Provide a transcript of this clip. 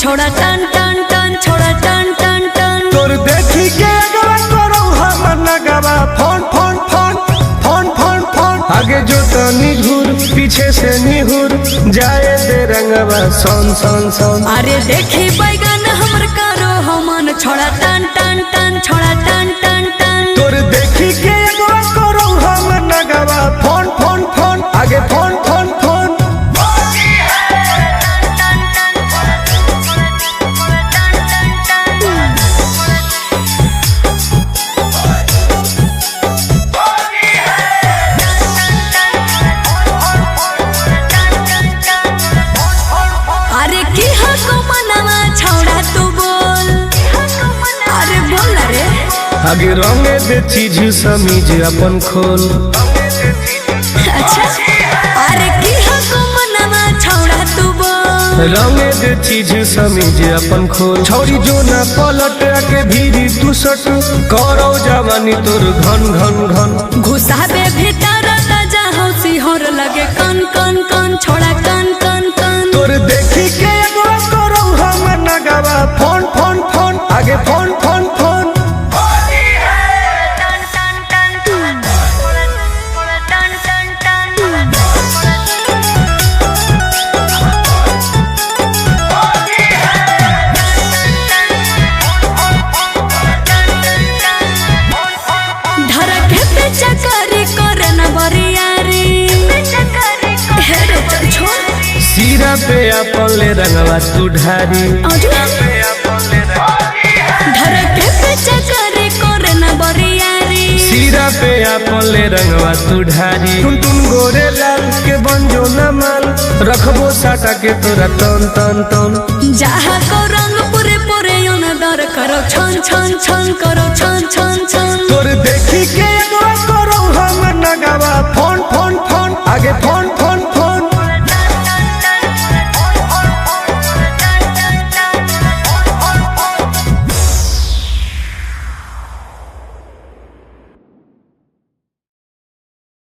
छोड़ा टन टन टन छोड़ा टन टन टन तोर देखी के अगवा करो हम नगवा phone phone phone phone phone phone आगे जो तनी घूर पीछे से निहुर जाए दे रंगवा सोन सोन सोन। अरे देखी बैगन हमर करो हमन छोड़ा टन टन टन छोड़ा टन टन टन तोर देखी के अगवा करो हम नगवा फोन फोन फोन आगे फोन फोन फोन। अरे की हको मनवा छोड़ा तू बोल अरे बोल रे आगे रंगे दे चीज समीज अपन खोल। अच्छा अरे की हको मनवा छोड़ा तू बोल रंगे दे चीज समीज अपन खोल। छौरी जो ना पलट के भीरी तू सट करो जवानी तोर घन घन घन घुसाबे भीतर राजा हौसी होर लगे कन कन कन छोड़ा कन कन कन तोर देखी के एगो करो हम नगवा फोन फोन फोन आगे फोन फोन फोन। धरके पे चकरी करे न बरियारी हेरे चल छोड़ सीरा पे अपन ले रंगवा तू ढारी। धरके पे चकरी करे न बरियारी सीरा पे अपन ले रंगवा तू ढारी। टुन टुन गोरे लाल के बंजो न माल रखबो साटा के तोरा तन तन तन जहाँ को रंग पूरे पूरे योन दर करो छन छन छन करो छन छन छन तोर देखी के